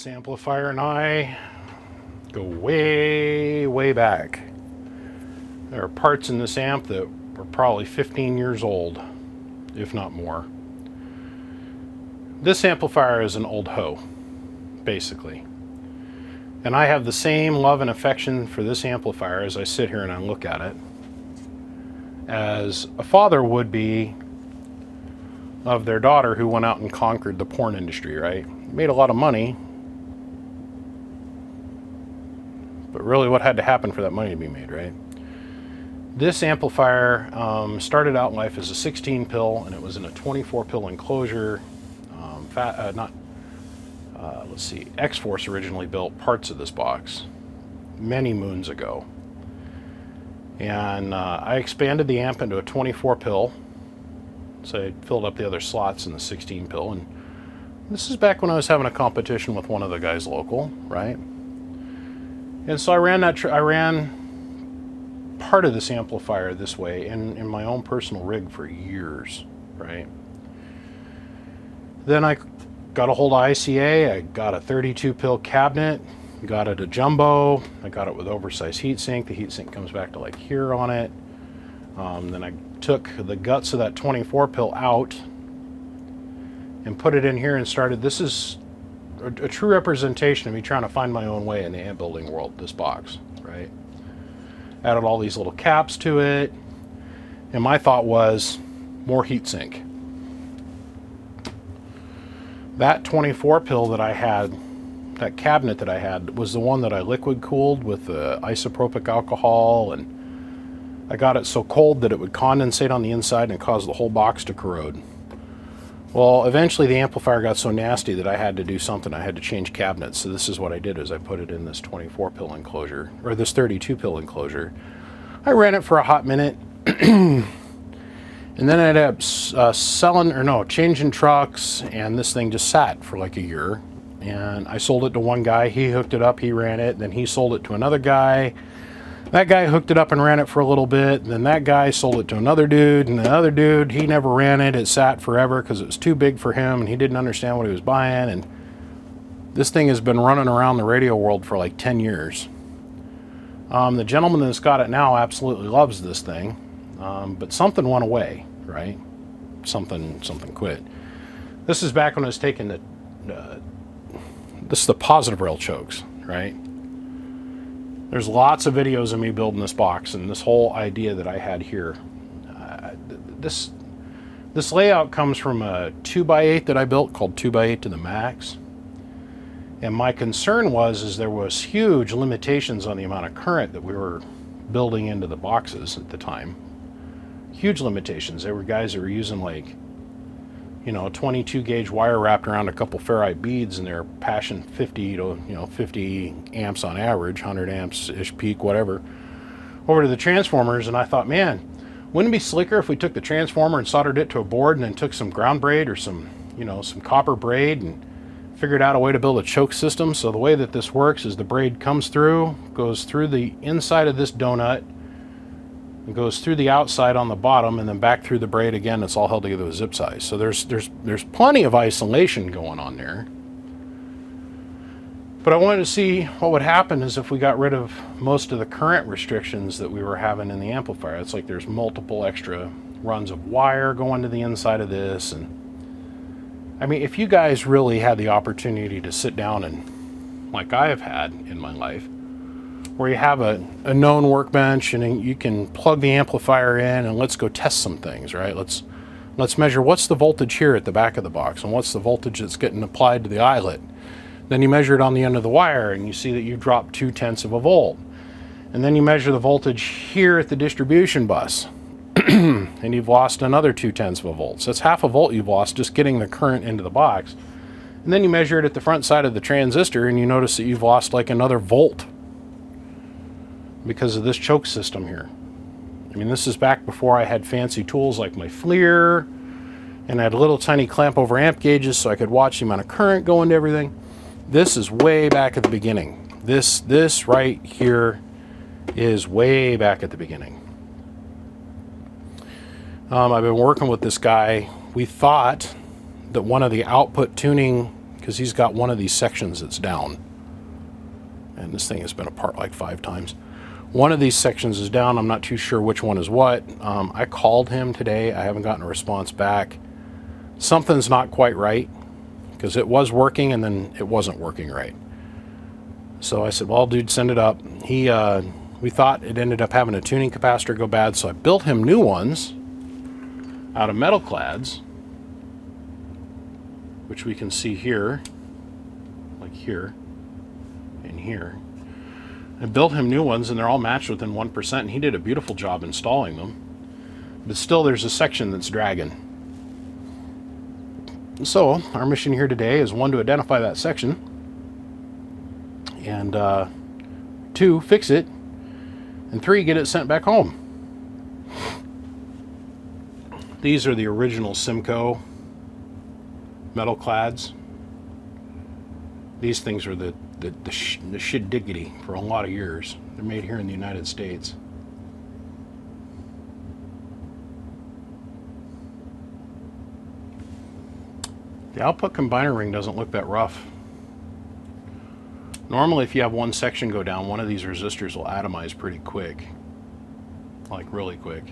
This amplifier and I go way, way back. There are parts in this amp that were probably 15 years old, if not more. This amplifier is an old hoe, basically. And I have the same love and affection for this amplifier as I sit here and I look at it as a father would be of their daughter who went out and conquered the porn industry, right? Made a lot of money, but really what had to happen for that money to be made, right? This amplifier started out in life as a 16 pill, and it was in a 24 pill enclosure. Let's see, X-Force originally built parts of this box many moons ago. And I expanded the amp into a 24 pill. So I filled up the other slots in the 16 pill. And this is back when I was having a competition with one of the guys local, right? And so I ran part of this amplifier this way in my own personal rig for years, right? Then I got a hold of ICA. I got a 32 pill cabinet, got it a jumbo. I got it with oversized heatsink. The heatsink comes back to like here on it. Then I took the guts of that 24 pill out and put it in here and started. This is a true representation of me trying to find my own way in the amp building world, this box, right? Added all these little caps to it. And my thought was more heatsink. That 24 pill that I had, that cabinet that I had, was the one that I liquid cooled with the isopropic alcohol, and I got it so cold that it would condensate on the inside and cause the whole box to corrode. Well, eventually the amplifier got so nasty that I had to do something. I had to change cabinets. So this is what I did, is I put it in this 24 pill enclosure, or this 32 pill enclosure. I ran it for a hot minute. And then I ended up changing trucks, and this thing just sat for like a year. And I sold it to one guy. He hooked it up, he ran it, then he sold it to another guy. That guy hooked it up and ran it for a little bit. Then that guy sold it to another dude, and the other dude, he never ran it. It sat forever because it was too big for him, and he didn't understand what he was buying. And this thing has been running around the radio world for like 10 years. The gentleman that's got it now absolutely loves this thing. But something went away, right? Something quit. This is back when I was taking this is the positive rail chokes, right? There's lots of videos of me building this box, and this whole idea that I had here. This layout comes from a 2x8 that I built called 2x8 to the max. And my concern was there was huge limitations on the amount of current that we were building into the boxes at the time. Huge limitations. There were guys that were using like, 22 gauge wire wrapped around a couple ferrite beads, and they're passing 50 to 50 amps on average, 100 amps ish peak, whatever, over to the transformers. And I thought, man, wouldn't it be slicker if we took the transformer and soldered it to a board, and then took some ground braid or some copper braid and figured out a way to build a choke system. So the way that this works is the braid comes through, goes through the inside of this donut, it goes through the outside on the bottom, and then back through the braid again. It's all held together with zip ties. So there's plenty of isolation going on there. But I wanted to see what would happen is if we got rid of most of the current restrictions that we were having in the amplifier. It's like there's multiple extra runs of wire going to the inside of this. And I mean, if you guys really had the opportunity to sit down and, like I have had in my life, where you have a known workbench and you can plug the amplifier in and let's go test some things, right? Let's measure what's the voltage here at the back of the box and what's the voltage that's getting applied to the eyelet. Then you measure it on the end of the wire and you see that you've dropped 0.2 of a volt. And then you measure the voltage here at the distribution bus and you've lost another 0.2 of a volt. So that's half a volt you've lost just getting the current into the box. And then you measure it at the front side of the transistor and you notice that you've lost like another volt because of this choke system here. I mean, this is back before I had fancy tools like my FLIR, and I had a little tiny clamp over amp gauges so I could watch the amount of current go into everything. This is way back at the beginning. This right here is way back at the beginning. I've been working with this guy. We thought that one of the output tuning because he's got one of these sections that's down. And this thing has been apart like 5 times. One of these sections is down. I'm not too sure which one is what. I called him today. I haven't gotten a response back. Something's not quite right, because it was working and then it wasn't working right. So I said, well, dude, send it up. We thought it ended up having a tuning capacitor go bad, so I built him new ones out of metal clads, which we can see here, like here and here. I built him new ones, and they're all matched within 1%, and he did a beautiful job installing them. But still, there's a section that's dragging. So our mission here today is 1, to identify that section, and 2, fix it, and 3, get it sent back home. These are the original Simcoe metal clads. These things are the shit diggity for a lot of years. They're made here in the United States. The output combiner ring doesn't look that rough. Normally, if you have one section go down, one of these resistors will atomize pretty quick. Like really quick.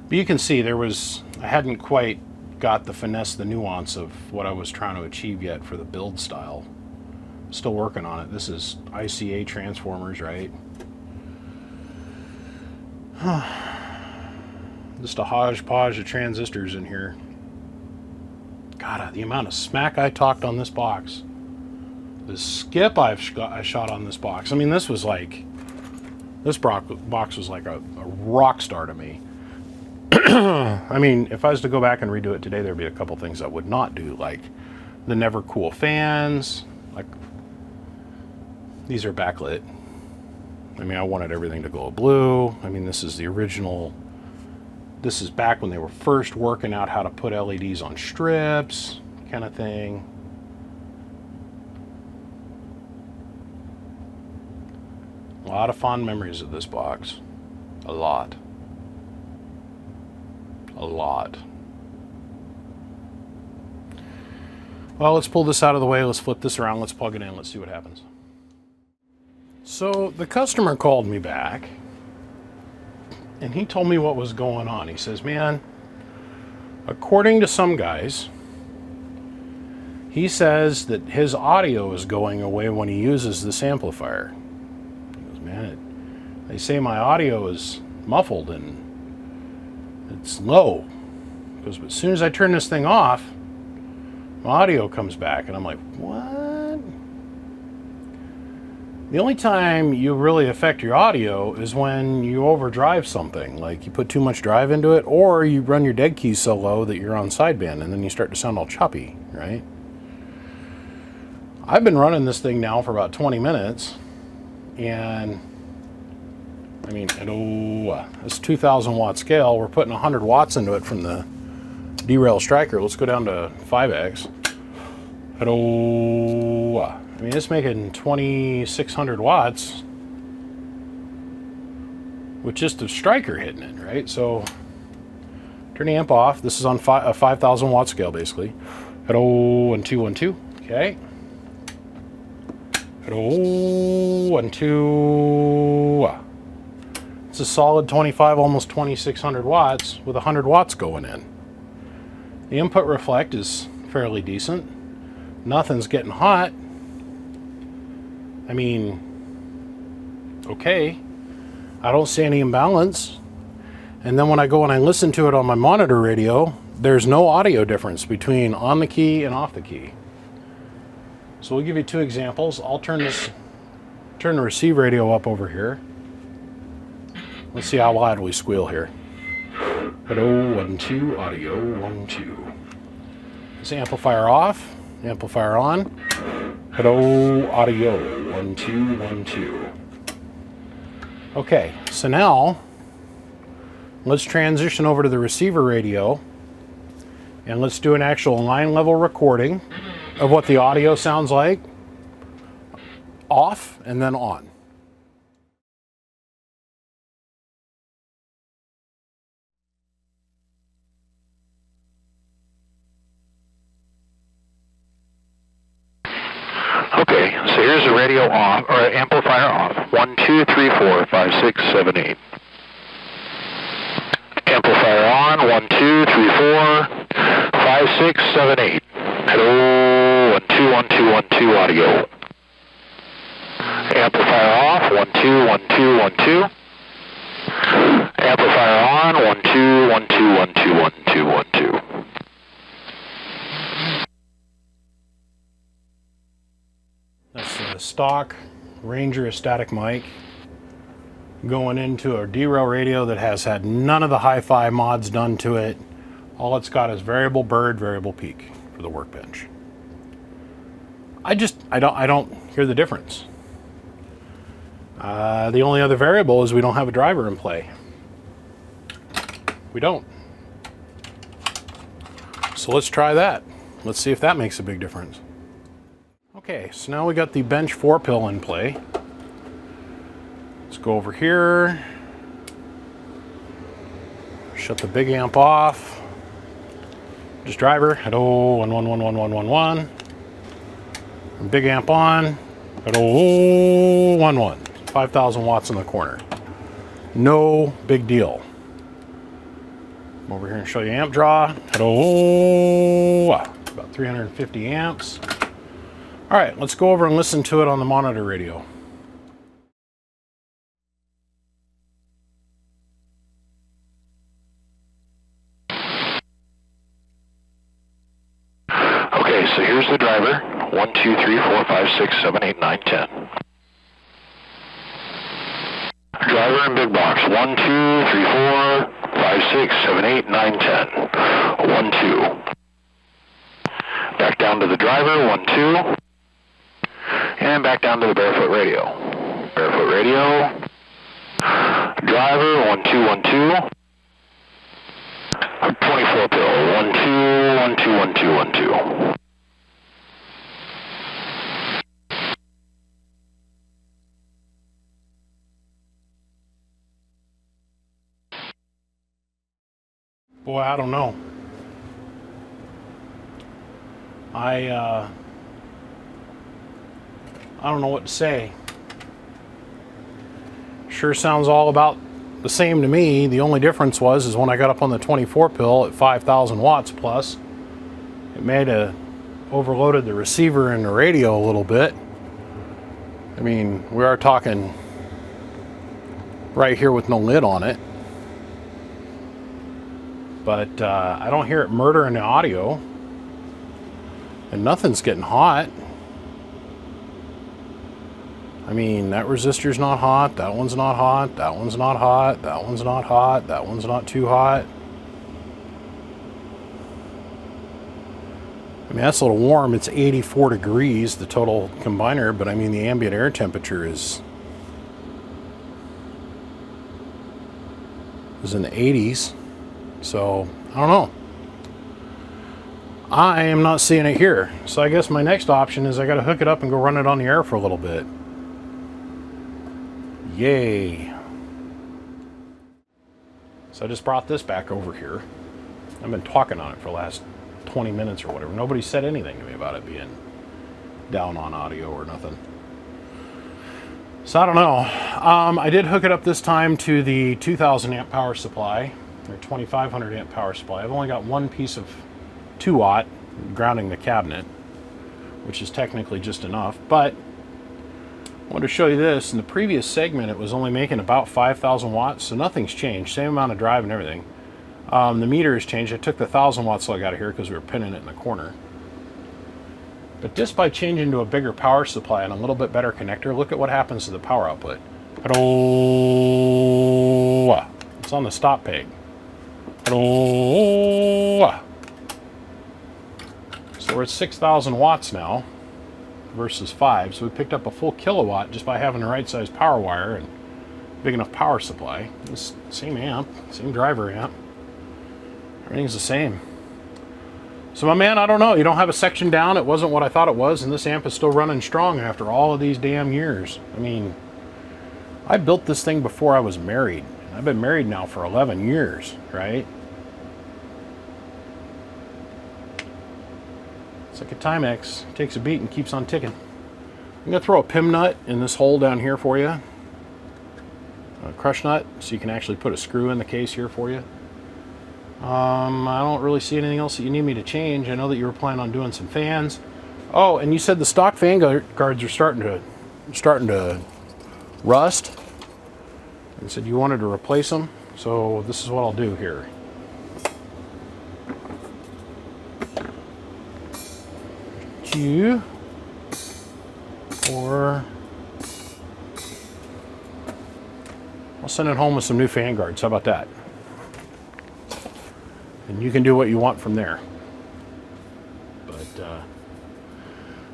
But you can see I hadn't quite got the finesse, the nuance of what I was trying to achieve yet for the build style. Still working on it. This is ICA transformers, right? Just a hodgepodge of transistors in here. God, the amount of smack I talked on this box. The skip I shot on this box. I mean, this was like, this box was like a rock star to me. I mean, if I was to go back and redo it today, there'd be a couple things I would not do, like the never cool fans. Like, these are backlit. I mean, I wanted everything to glow blue. I mean, this is the original. This is back when they were first working out how to put LEDs on strips, kind of thing. A lot of fond memories of this box. A lot. A lot. Well, let's pull this out of the way. Let's flip this around. Let's plug it in. Let's see what happens. So the customer called me back, and he told me what was going on. He says, man, according to some guys, he says that his audio is going away when he uses this amplifier. He goes, man, they say my audio is muffled and it's low. He goes, but as soon as I turn this thing off, my audio comes back. And I'm like, what? The only time you really affect your audio is when you overdrive something, like you put too much drive into it, or you run your dead keys so low that you're on sideband, and then you start to sound all choppy, right? I've been running this thing now for about 20 minutes, and I mean, it's 2,000 watt scale. We're putting 100 watts into it from the derail striker. Let's go down to 5X. I mean, it's making 2,600 watts with just a striker hitting it, right? So turn the amp off. This is on a 5,000 watt scale, basically. Hello, 1, 2, 1, 2. Okay. Hello, 1, 2. It's a solid 25, almost 2,600 watts with 100 watts going in. The input reflect is fairly decent. Nothing's getting hot. I mean, okay. I don't see any imbalance. And then when I go and I listen to it on my monitor radio, there's no audio difference between on the key and off the key. So we'll give you 2 examples. I'll turn the receive radio up over here. Let's see how loud we squeal here. Hello, 1, 2, audio, 1, 2. This amplifier off, amplifier on. Hello, audio, 1, 2, 1, 2. Okay, so now let's transition over to the receiver radio, and let's do an actual line level recording of what the audio sounds like, off and then on. radio off, or amplifier off. 1, 2, 3, 4, 5, 6, 7, 8. Amplifier on. 1, 2, 3, 4, 5, 6, 7, 8. Hello. 1, 2, 1, 2, 1, 2. Audio. Amplifier off. 1, 2, 1, 2, 1, 2. Amplifier on. 1, 2, 1, 2, 1, 2, 1, 2, 1, 2. That's the stock Ranger static mic going into a derail radio that has had none of the hi-fi mods done to it. All it's got is variable bird, variable peak for the workbench. I don't hear the difference. The only other variable is we don't have a driver in play. We don't. So let's try that. Let's see if that makes a big difference. Okay, so now we got the bench 4-pill in play. Let's go over here. Shut the big amp off. Just driver, hello, 1, 1, 1, 1, 1, 1, 1. Big amp on, hello, 1, 1. 5,000 watts in the corner. No big deal. Come over here and show you amp draw. Hello, about 350 amps. All right, let's go over and listen to it on the monitor radio. Okay, so here's the driver. 1, 2, 3, 4, 5, 6, 7, 8, 9, 10. Driver and big box. 1, 2, 3, 4, 5, 6, 7, 8, 9, 10. 1, 2. Back down to the driver. 1, 2. And back down to the barefoot radio. Barefoot radio. Driver. 1, 2, 1, 2. 24 pill. 1, 2, 1, 2, 1, 2, 1, 2. Boy, I don't know. I don't know what to say. Sure sounds all about the same to me. The only difference is when I got up on the 24 pill at 5,000 watts plus, it overloaded the receiver and the radio a little bit. I mean, we are talking right here with no lid on it. But I don't hear it murdering the audio. And nothing's getting hot. I mean, that resistor's not hot, that one's not hot, that one's not hot, that one's not hot, that one's not too hot. I mean, that's a little warm. It's 84 degrees, the total combiner, but I mean, the ambient air temperature is in the 80s. So, I don't know. I am not seeing it here. So I guess my next option is I got to hook it up and go run it on the air for a little bit. Yay. So I just brought this back over here. I've been talking on it for the last 20 minutes or whatever. Nobody said anything to me about it being down on audio or nothing. So I don't know. I did hook it up this time to the 2,000 amp power supply, or 2,500 amp power supply. I've only got one piece of 2 watt grounding the cabinet, which is technically just enough, but I wanted to show you this. In the previous segment, it was only making about 5,000 watts, so nothing's changed. Same amount of drive and everything. The meter has changed. I took the 1,000 watts slug out of here because we were pinning it in the corner. But just by changing to a bigger power supply and a little bit better connector, look at what happens to the power output. It's on the stop peg. So we're at 6,000 watts now versus 5. So we picked up a full kilowatt just by having the right size power wire and big enough power supply. It's same amp, same driver amp. Everything's the same. So my man, I don't know. You don't have a section down. It wasn't what I thought it was, and this amp is still running strong after all of these damn years. I mean, I built this thing before I was married. I've been married now for 11 years, right? It's like a Timex. It takes a beat and keeps on ticking. I'm going to throw a PIM nut in this hole down here for you. A crush nut, so you can actually put a screw in the case here for you. I don't really see anything else that you need me to change. I know that you were planning on doing some fans. Oh, and you said the stock fan guards are starting to rust. And said you wanted to replace them. So this is what I'll do here. Or I'll send it home with some new fan guards. How about that? And you can do what you want from there. But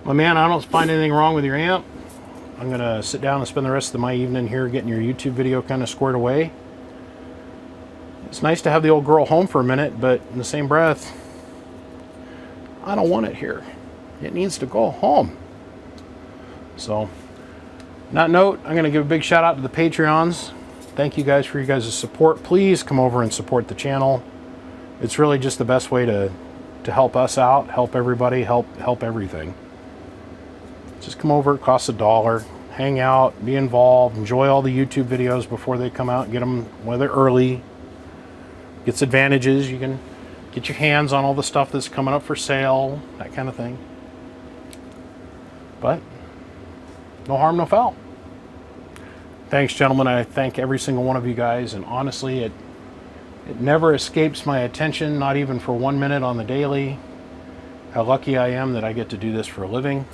my man, I don't find anything wrong with your amp. I'm gonna sit down and spend the rest of my evening here getting your YouTube video kind of squared away. It's nice to have the old girl home for a minute, but in the same breath, I don't want it here. It needs to go home. So, on that note, I'm gonna give a big shout out to the Patreons. Thank you guys for your guys' support. Please come over and support the channel. It's really just the best way to help us out, help everybody, help everything. Just come over, it costs $1. Hang out, be involved, enjoy all the YouTube videos before they come out, get them while they're early. Gets advantages, you can get your hands on all the stuff that's coming up for sale, that kind of thing. But no harm, no foul. Thanks, gentlemen. I thank every single one of you guys, and honestly, it never escapes my attention, not even for 1 minute on the daily, how lucky I am that I get to do this for a living.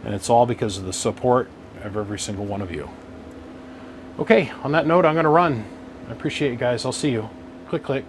And it's all because of the support of every single one of you. Okay, on that note, I'm going to run. I appreciate you guys. I'll see you. Click, click.